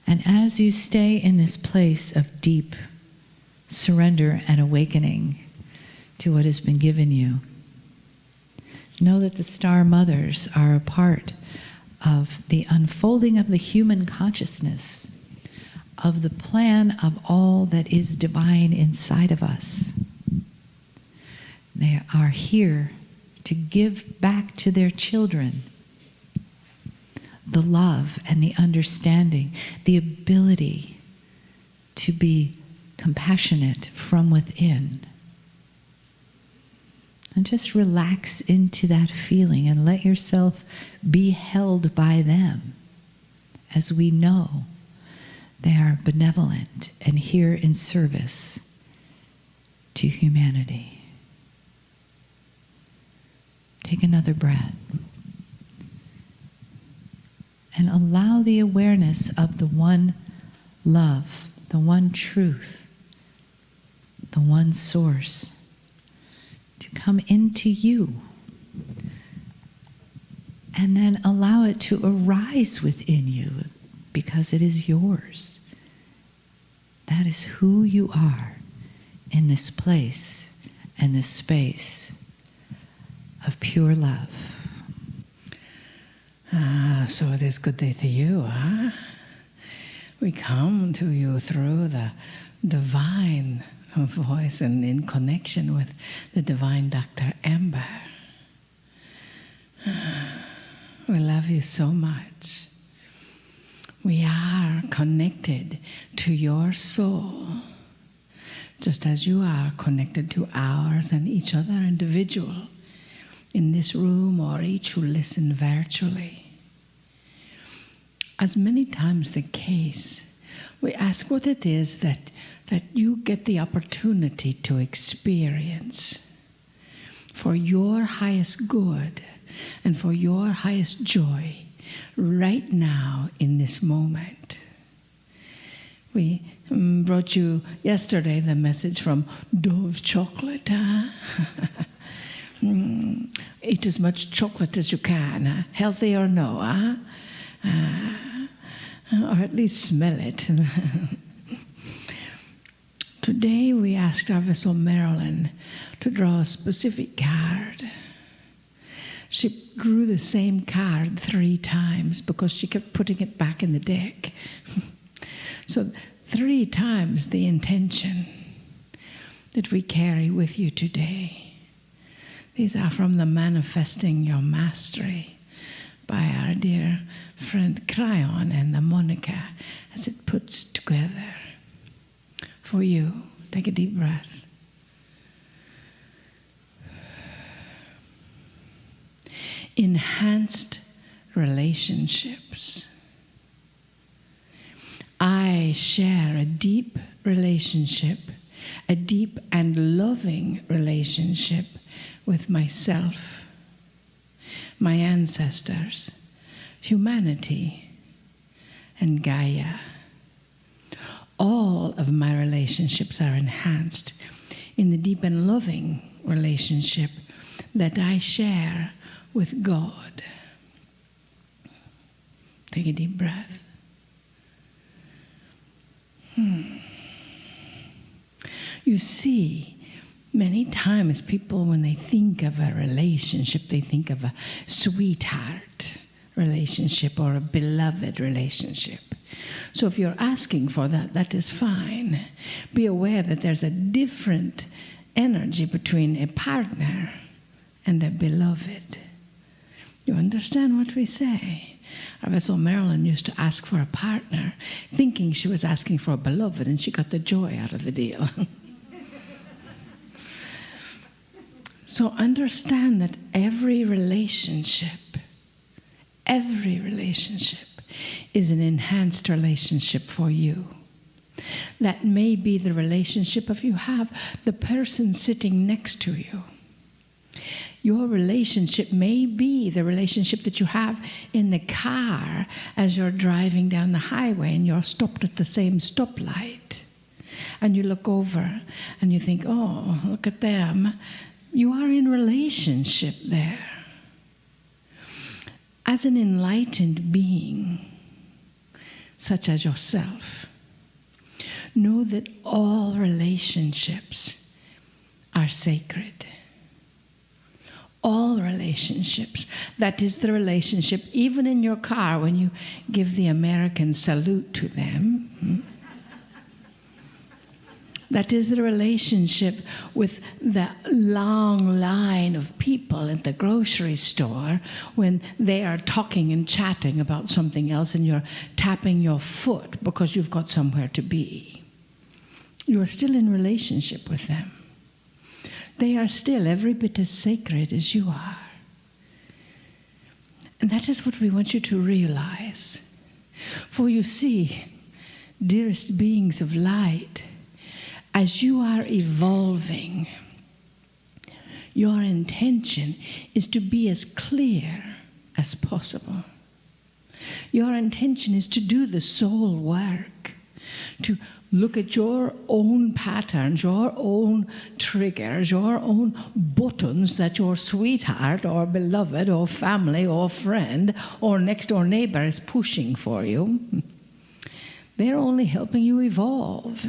And as you stay in this place of deep surrender and awakening to what has been given you, know that the star mothers are a part of the unfolding of the human consciousness, of the plan of all that is divine inside of us. They are here to give back to their children the love and the understanding, the ability to be compassionate from within. And just relax into that feeling and let yourself be held by them, as we know they are benevolent and here in service to humanity. Take another breath and allow the awareness of the one love, the one truth, the one source to come into you, and then allow it to arise within you because it is yours. That is who you are in this place and this space of pure love. So it is good day to you, huh? We come to you through the divine voice and in connection with the divine Dr. Amber. We love you so much. We are connected to your soul, just as you are connected to ours and each other individual in this room, or each who listen virtually. As many times the case, we ask what it is that you get the opportunity to experience for your highest good and for your highest joy right now in this moment. We brought you yesterday the message from Dove Chocolate. Huh? Eat as much chocolate as you can, huh? Healthy or no, huh? Or at least smell it. Today we asked our vessel Marilyn to draw a specific card. She drew the same card 3 times because she kept putting it back in the deck. So 3 times the intention that we carry with you today. These are from the Manifesting Your Mastery by our dear friend Kryon and the Monica, as it puts together for you. Take a deep breath. Enhanced relationships. I share a deep relationship, a deep and loving relationship with myself, my ancestors, humanity, and Gaia. All of my relationships are enhanced in the deep and loving relationship that I share with God. Take a deep breath. You see, many times people, when they think of a relationship, they think of a sweetheart relationship or a beloved relationship. So if you're asking for that, that is fine. Be aware that there's a different energy between a partner and a beloved. You understand what we say? Our vessel Marilyn used to ask for a partner, thinking she was asking for a beloved, and she got the joy out of the deal. So understand that every relationship is an enhanced relationship for you. That may be the relationship if you have the person sitting next to you. Your relationship may be the relationship that you have in the car as you're driving down the highway and you're stopped at the same stoplight. And you look over and you think, oh, look at them. You are in relationship there. As an enlightened being, such as yourself. Know that all relationships are sacred. All relationships. That is the relationship, even in your car when you give the American salute to them. That is the relationship with the long line of people at the grocery store when they are talking and chatting about something else and you're tapping your foot because you've got somewhere to be. You are still in relationship with them. They are still every bit as sacred as you are. And that is what we want you to realize. For you see, dearest beings of light, as you are evolving, your intention is to be as clear as possible. Your intention is to do the soul work, to look at your own patterns, your own triggers, your own buttons that your sweetheart or beloved or family or friend or next door neighbor is pushing for you. They're only helping you evolve.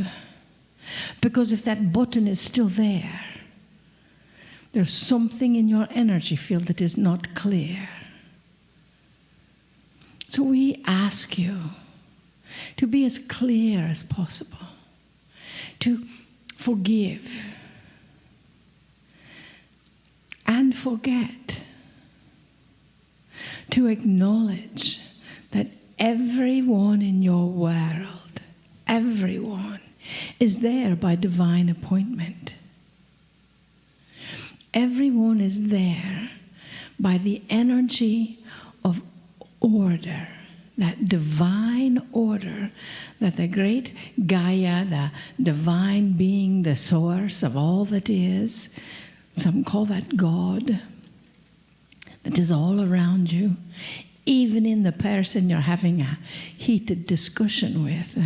Because if that button is still there, there's something in your energy field that is not clear. So we ask you to be as clear as possible, to forgive and forget, to acknowledge that everyone in your world, everyone, is there by divine appointment. Everyone is there by the energy of order, that divine order that the great Gaia, the divine being, the source of all that is, some call that God, that is all around you, even in the person you're having a heated discussion with.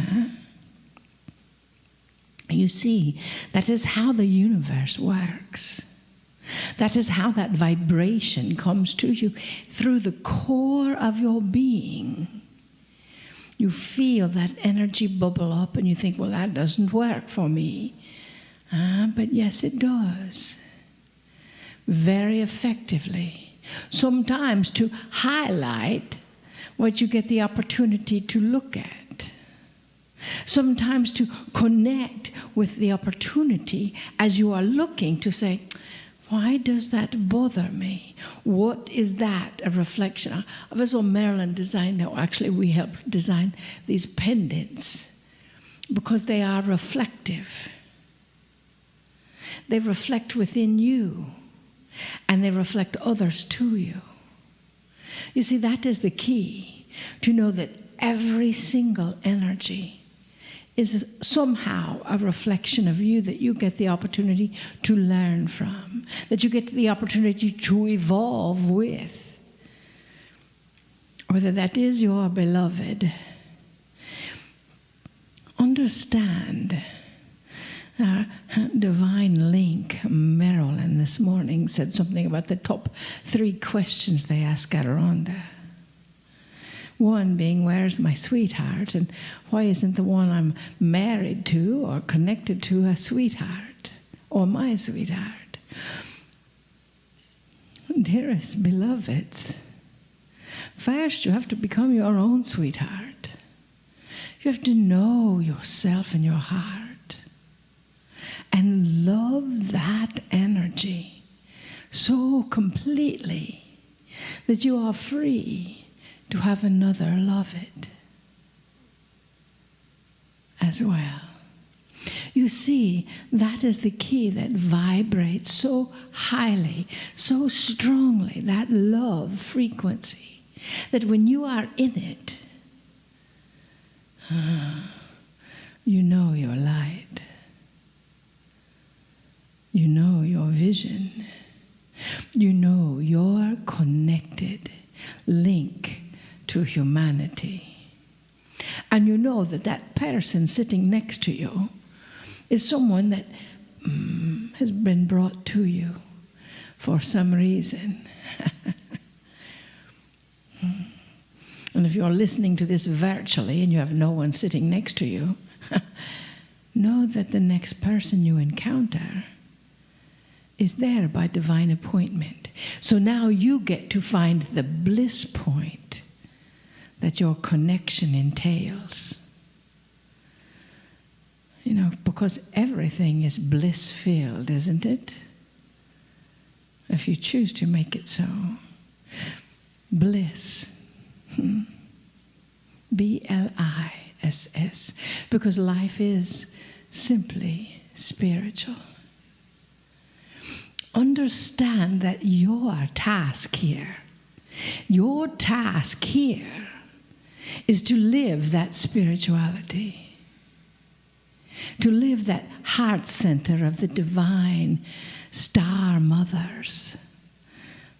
You see, that is how the universe works. That is how that vibration comes to you through the core of your being. You feel that energy bubble up and you think, well, that doesn't work for me. But yes, it does. Very effectively. Sometimes to highlight what you get the opportunity to look at. Sometimes to connect with the opportunity as you are looking to say, why does that bother me? What is that a reflection of? As Marilyn designed, actually we helped design these pendants because they are reflective. They reflect within you and they reflect others to you. You see, that is the key, to know that every single energy is somehow a reflection of you that you get the opportunity to learn from, that you get the opportunity to evolve with. Whether that is your beloved. Understand, our divine link, Marilyn, this morning said something about the top 3 questions they ask at Rhonda. One being, where's my sweetheart? And why isn't the one I'm married to or connected to a sweetheart or my sweetheart? Dearest beloveds, first you have to become your own sweetheart. You have to know yourself and your heart and love that energy so completely that you are free to have another love it as well. You see, that is the key that vibrates so highly, so strongly, that love frequency, that when you are in it, you know your light. You know your vision. You know your connected link to humanity. And you know that that person sitting next to you is someone that has been brought to you for some reason. And if you're listening to this virtually and you have no one sitting next to you, know that the next person you encounter is there by divine appointment. So now you get to find the bliss point that your connection entails. You know, because everything is bliss-filled, isn't it? If you choose to make it so. Bliss. B-L-I-S-S. Because life is simply spiritual. Understand that your task here is to live that spirituality. To live that heart center of the divine star mothers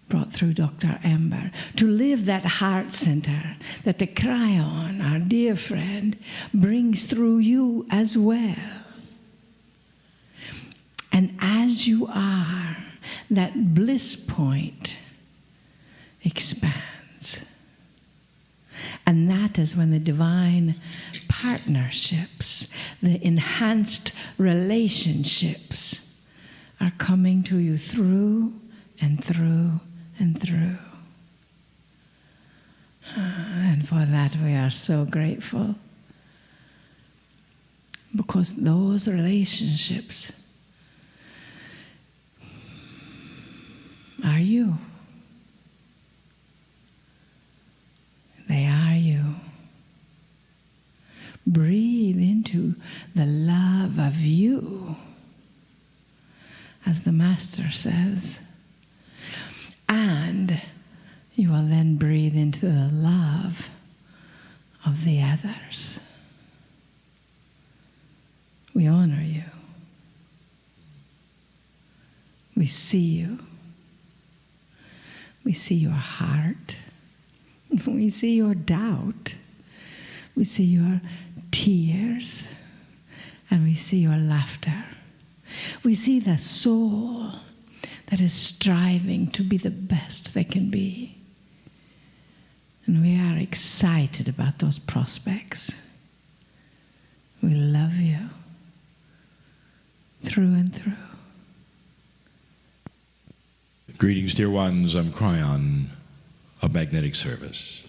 brought through Dr. Amber. To live that heart center that the Kryon, our dear friend, brings through you as well. And as you are, that bliss point expands. And that is when the divine partnerships, the enhanced relationships are coming to you through and through and through. And for that we are so grateful. Because those relationships are you. They are you. Breathe into the love of you, as the Master says. And you will then breathe into the love of the others. We honor you. We see you. We see your heart. We see your doubt. We see your tears. And we see your laughter. We see the soul that is striving to be the best they can be. And we are excited about those prospects. We love you through and through. Greetings, dear ones. I'm Kryon of Magnetic Service.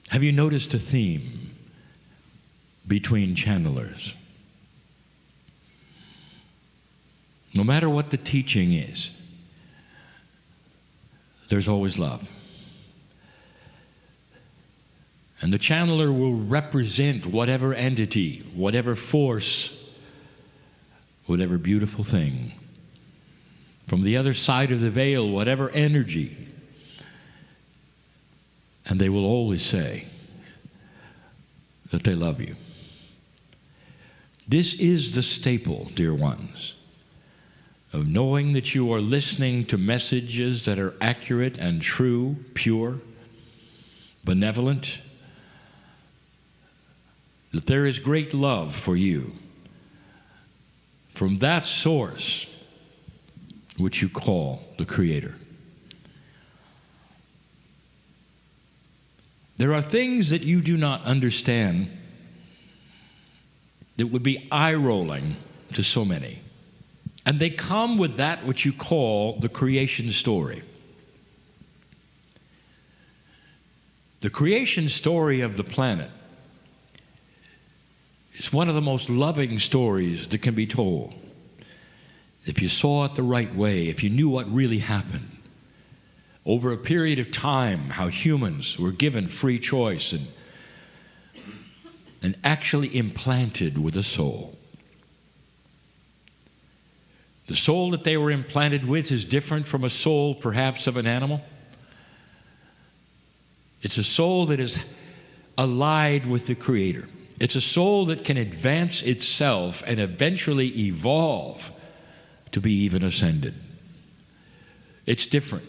Have you noticed a theme between channelers? No matter what the teaching is, there's always love. And the channeler will represent whatever entity, whatever force, whatever beautiful thing. From the other side of the veil, whatever energy. And they will always say that they love you. This is the staple, dear ones, of knowing that you are listening to messages that are accurate and true, pure, benevolent, that there is great love for you from that source which you call the Creator. There are things that you do not understand that would be eye-rolling to so many. And they come with that which you call the creation story. The creation story of the planet is one of the most loving stories that can be told. If you saw it the right way, if you knew what really happened, over a period of time, how humans were given free choice and actually implanted with a soul. The soul that they were implanted with is different from a soul perhaps of an animal. It's a soul that is allied with the Creator. It's a soul that can advance itself and eventually evolve to be even ascended. It's different.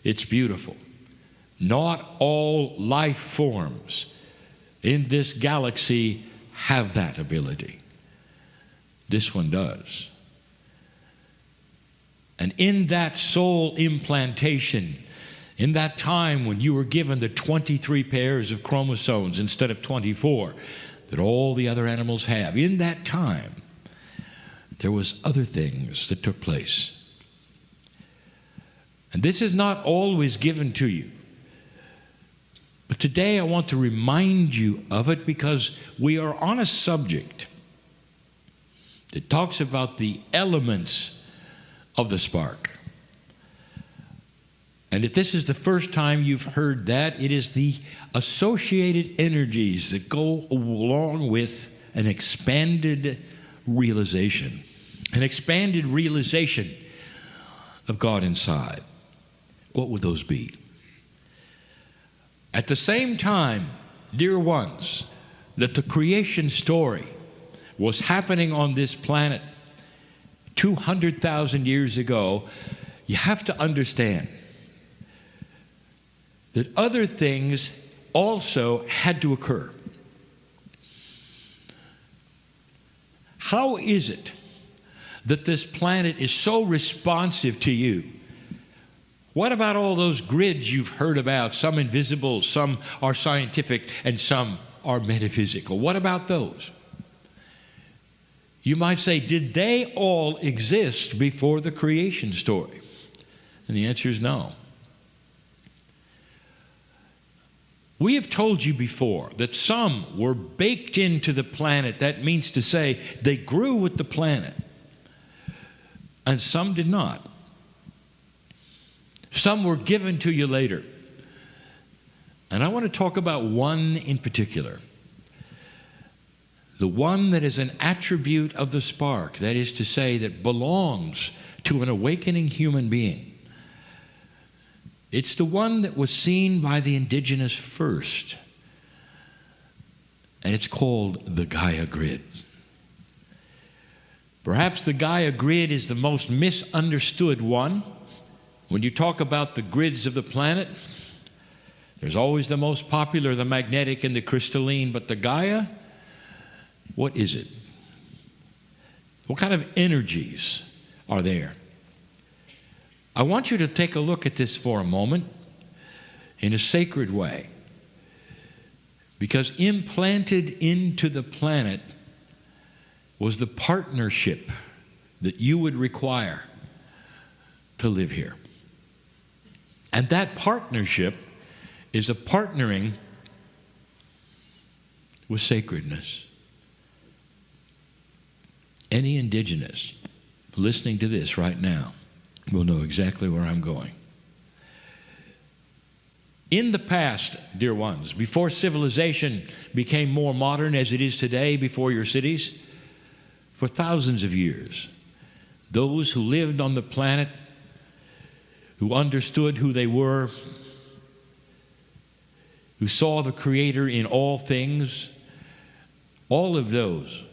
It's beautiful. Not all life forms in this galaxy have that ability. This one does. And in that soul implantation In that time when you were given the 23 pairs of chromosomes instead of 24 that all the other animals have, in that time, there was other things that took place. And this is not always given to you. But today I want to remind you of it because we are on a subject that talks about the elements of the spark. And if this is the first time you've heard that, it is the associated energies that go along with an expanded realization of God inside. What would those be? At the same time, dear ones, that the creation story was happening on this planet 200,000 years ago, you have to understand that other things also had to occur. How is it that this planet is so responsive to you? What about all those grids you've heard about? Some invisible, some are scientific, and some are metaphysical. What about those? You might say, did they all exist before the creation story? And the answer is no. We have told you before that some were baked into the planet. That means to say they grew with the planet, and some did not. Some were given to you later. And I want to talk about one in particular. The one that is an attribute of the spark, that is to say, that belongs to an awakening human being. It's the one that was seen by the indigenous first. And it's called the Gaia Grid. Perhaps the Gaia Grid is the most misunderstood one. When you talk about the grids of the planet, there's always the most popular, the magnetic and the crystalline, but the Gaia, what is it? What kind of energies are there? I want you to take a look at this for a moment in a sacred way, because implanted into the planet was the partnership that you would require to live here. And that partnership is a partnering with sacredness. Any indigenous listening to this right now will know exactly where I'm going. In the past, dear ones, before civilization became more modern as it is today before your cities, for thousands of years, those who lived on the planet, who understood who they were, who saw the Creator in all things, all of those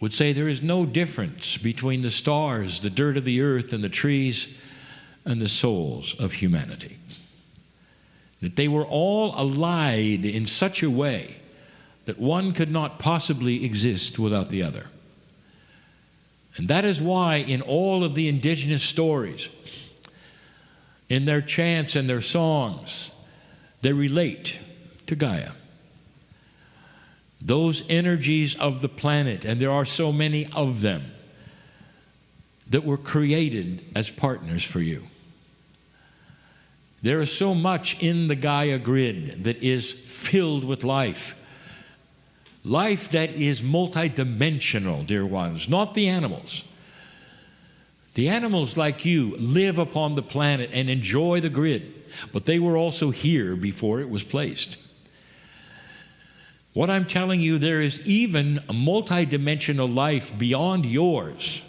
would say there is no difference between the stars, the dirt of the earth, and the trees, and the souls of humanity. That they were all allied in such a way that one could not possibly exist without the other. And that is why in all of the indigenous stories, in their chants and their songs, they relate to Gaia. Those energies of the planet, and there are so many of them, that were created as partners for you. There is so much in the Gaia Grid that is filled with life. Life that is multidimensional, dear ones, not the animals. The animals like you live upon the planet and enjoy the grid, but they were also here before it was placed. What I'm telling you, there is even a multidimensional life beyond yours,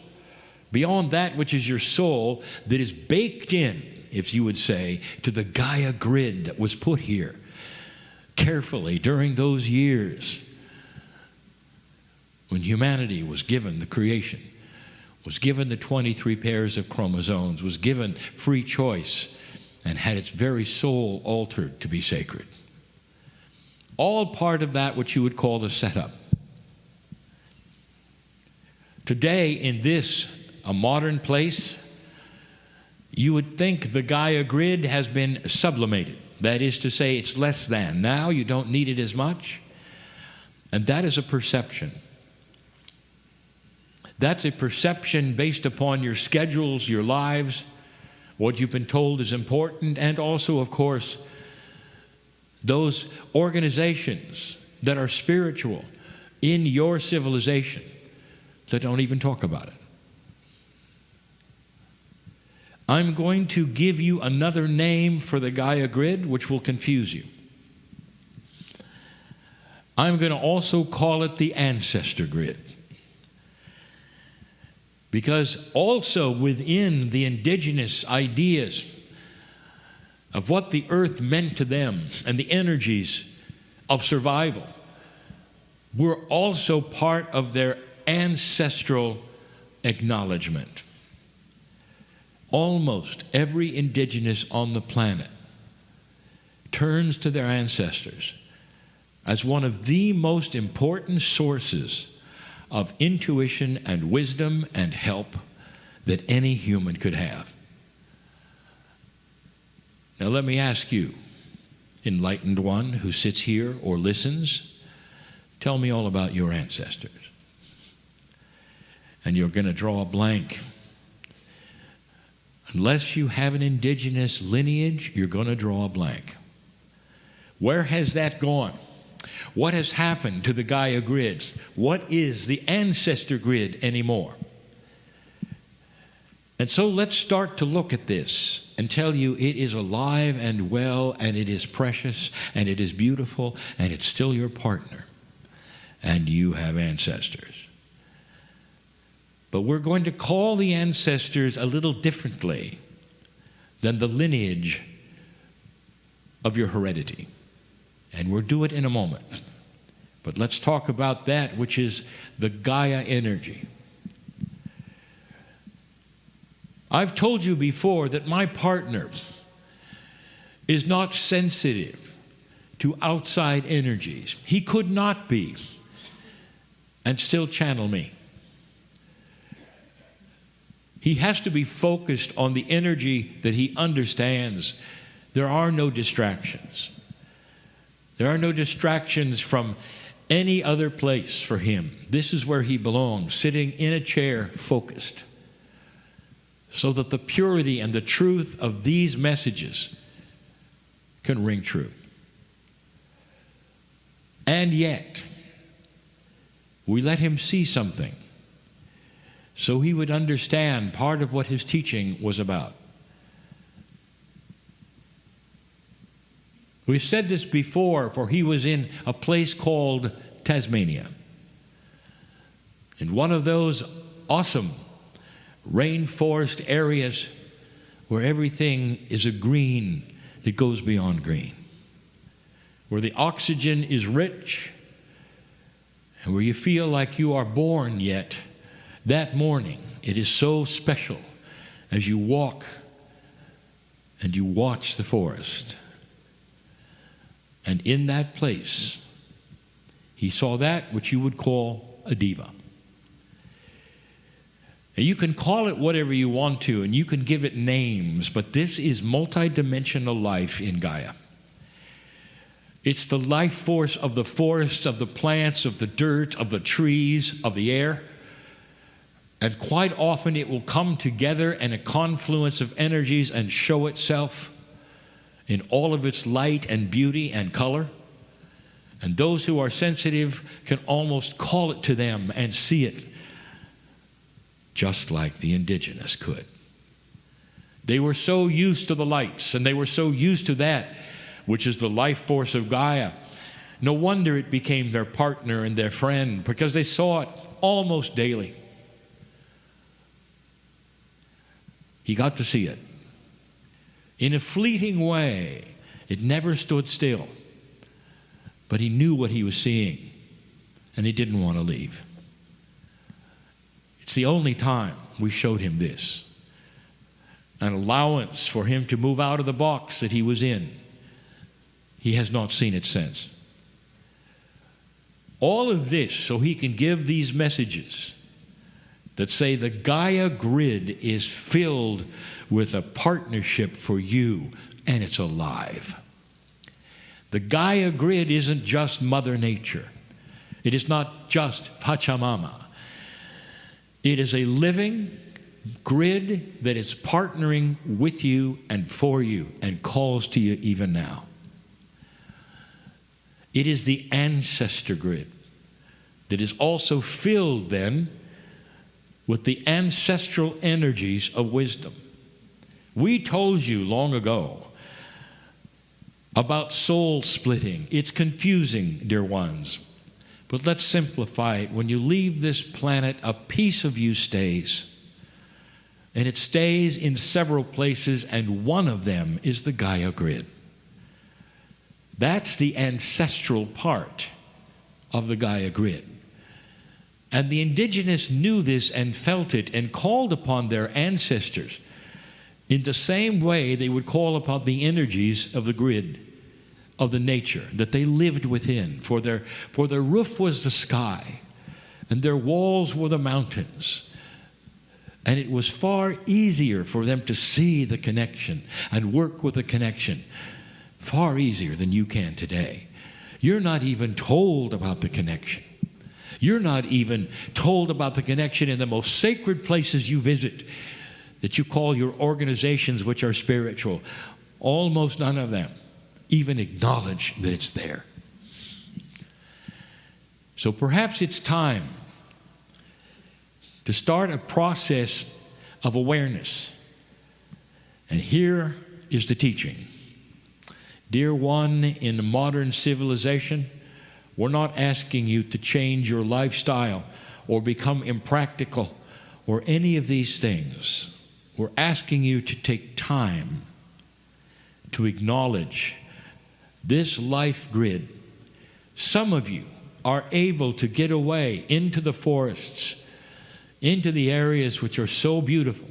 beyond that which is your soul, that is baked in, if you would say, to the Gaia Grid that was put here carefully during those years when humanity was given the creation, was given the 23 pairs of chromosomes, was given free choice, and had its very soul altered to be sacred. All part of that which you would call the setup. Today, in this, a modern place, You would think the Gaia Grid has been sublimated. That is to say, it's less than. Now you don't need it as much. And that is a perception. That's a perception based upon your schedules, your lives, what you've been told is important, and also, of course, those organizations that are spiritual in your civilization that don't even talk about it. I'm going to give you another name for the Gaia Grid, which will confuse you. I'm going to also call it the Ancestor Grid. Because also within the indigenous ideas of what the earth meant to them and the energies of survival were also part of their ancestral acknowledgement. Almost every indigenous on the planet turns to their ancestors as one of the most important sources of intuition and wisdom and help that any human could have. Now let me ask you, enlightened one who sits here or listens, tell me all about your ancestors. And you're going to draw a blank. Unless you have an indigenous lineage, you're going to draw a blank. Where has that gone? What has happened to the Gaia Grid? What is the Ancestor Grid anymore? And so let's start to look at this and tell you it is alive and well, and it is precious, and it is beautiful, and it's still your partner. And you have ancestors. But we're going to call the ancestors a little differently than the lineage of your heredity. And we'll do it in a moment. But let's talk about that which is the Gaia energy. I've told you before that my partner is not sensitive to outside energies. He could not be and still channel me. He has to be focused on the energy that he understands. There are no distractions. There are no distractions from any other place for him. This is where he belongs, sitting in a chair, focused, so that the purity and the truth of these messages can ring true. And yet, we let him see something so he would understand part of what his teaching was about. We've said this before, for he was in a place called Tasmania. In one of those awesome rainforest areas where everything is a green that goes beyond green. Where the oxygen is rich, and where you feel like you are born yet. That morning, it is so special as you walk and you watch the forest. And in that place, he saw that which you would call a diva. Now, you can call it whatever you want to, and you can give it names, but this is multidimensional life in Gaia. It's the life force of the forests, of the plants, of the dirt, of the trees, of the air. And quite often it will come together in a confluence of energies and show itself in all of its light and beauty and color. And those who are sensitive can almost call it to them and see it, just like the indigenous could. They were so used to the lights, and they were so used to that, which is the life force of Gaia. No wonder it became their partner and their friend, because they saw it almost daily. He got to see it. In a fleeting way, it never stood still. But he knew what he was seeing, and he didn't want to leave. It's the only time we showed him this. An allowance for him to move out of the box that he was in. He has not seen it since. All of this so he can give these messages that say the Gaia Grid is filled with a partnership for you, and it's alive. The Gaia Grid isn't just Mother Nature. It is not just Pachamama. It is a living grid that is partnering with you and for you and calls to you even now. It is the ancestor grid that is also filled then with the ancestral energies of wisdom. We told you long ago about soul splitting. It's confusing, dear ones. But let's simplify it. When you leave this planet, a piece of you stays. And it stays in several places, and one of them is the Gaia Grid. That's the ancestral part of the Gaia Grid. And the indigenous knew this and felt it and called upon their ancestors in the same way they would call upon the energies of the grid, of the nature that they lived within. For their roof was the sky, and their walls were the mountains. And it was far easier for them to see the connection and work with the connection. Far easier than you can today. You're not even told about the connection. You're not even told about the connection in the most sacred places you visit that you call your organizations, which are spiritual. Almost none of them even acknowledge that it's there. So perhaps it's time to start a process of awareness. And here is the teaching. Dear one, in modern civilization, we're not asking you to change your lifestyle or become impractical or any of these things. We're asking you to take time to acknowledge this life grid. Some of you are able to get away into the forests, into the areas which are so beautiful,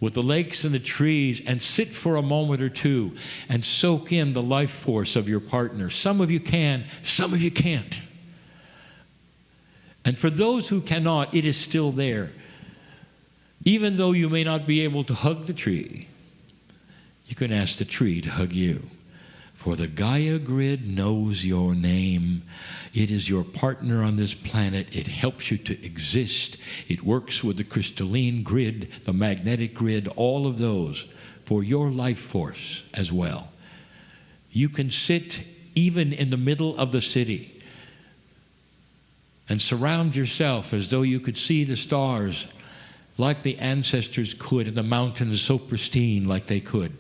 with the lakes and the trees, and sit for a moment or two and soak in the life force of your partner. Some of you can, some of you can't. And for those who cannot, it is still there. Even though you may not be able to hug the tree, you can ask the tree to hug you. For the Gaia Grid knows your name. It is your partner on this planet. It helps you to exist. It works with the crystalline grid, the magnetic grid, all of those for your life force as well. You can sit even in the middle of the city and surround yourself as though you could see the stars like the ancestors could, and the mountains so pristine like they could.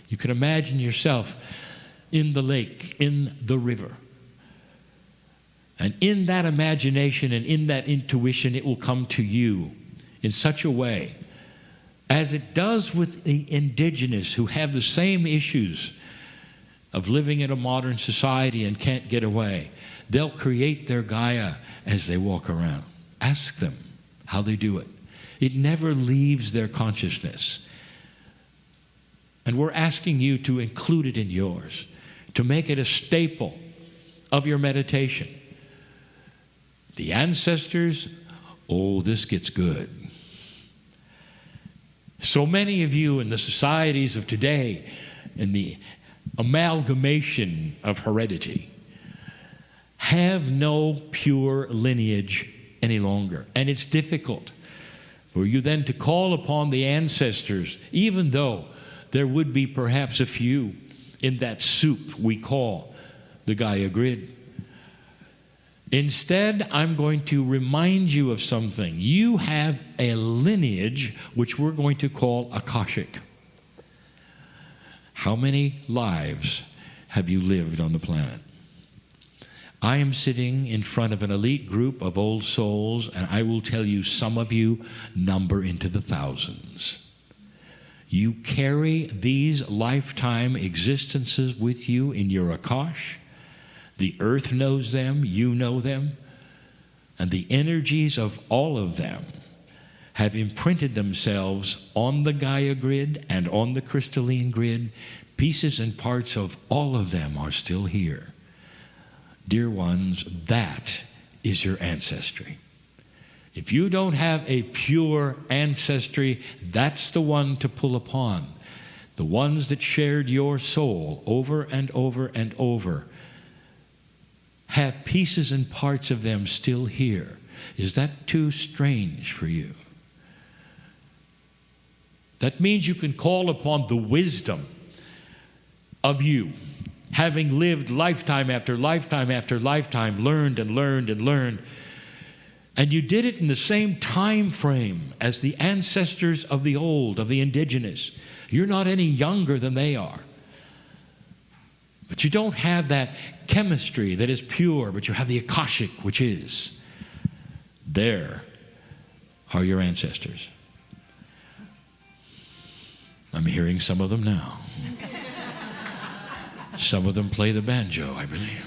You can imagine yourself in the lake, in the river. And in that imagination and in that intuition, it will come to you in such a way as it does with the indigenous who have the same issues of living in a modern society and can't get away. They'll create their Gaia as they walk around. Ask them how they do it. It never leaves their consciousness. And we're asking you to include it in yours, to make it a staple of your meditation. The ancestors, oh, this gets good. So many of you in the societies of today, in the amalgamation of heredity, have no pure lineage any longer. And it's difficult for you then to call upon the ancestors, even though there would be perhaps a few in that soup we call the Gaia Grid. Instead, I'm going to remind you of something. You have a lineage which we're going to call Akashic. How many lives have you lived on the planet? I am sitting in front of an elite group of old souls, and I will tell you some of you number into the thousands. You carry these lifetime existences with you in your Akash. The earth knows them, you know them, and the energies of all of them have imprinted themselves on the Gaia Grid and on the crystalline grid. Pieces and parts of all of them are still here. Dear ones, that is your ancestry. If you don't have a pure ancestry, that's the one to pull upon. The ones that shared your soul over and over and over have pieces and parts of them still here. Is that too strange for you? That means you can call upon the wisdom of you, having lived lifetime after lifetime after lifetime, learned and learned and learned. And you did it in the same time frame as the ancestors of the old, of the indigenous. You're not any younger than they are. But you don't have that chemistry that is pure, but you have the Akashic, which is. There are your ancestors. I'm hearing some of them now. Some of them play the banjo, I believe.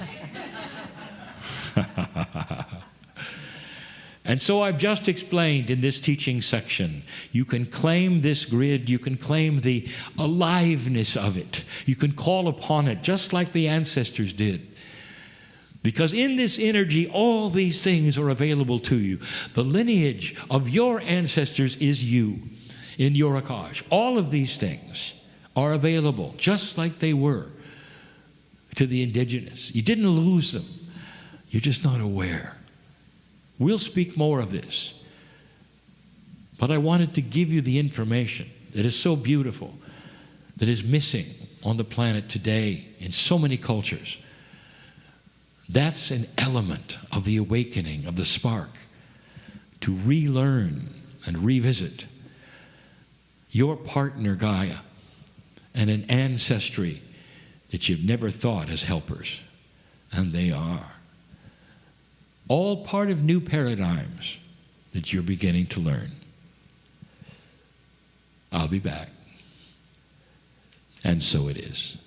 And so I've just explained in this teaching section, you can claim this grid, you can claim the aliveness of it. You can call upon it just like the ancestors did. Because in this energy, all these things are available to you. The lineage of your ancestors is you in your Akash. All of these things are available just like they were to the indigenous. You didn't lose them. You're just not aware. We'll speak more of this. But I wanted to give you the information that is so beautiful, that is missing on the planet today in so many cultures. That's an element of the awakening, of the spark, to relearn and revisit your partner, Gaia, and an ancestry that you've never thought as helpers. And they are. All part of new paradigms that you're beginning to learn. I'll be back. And so it is.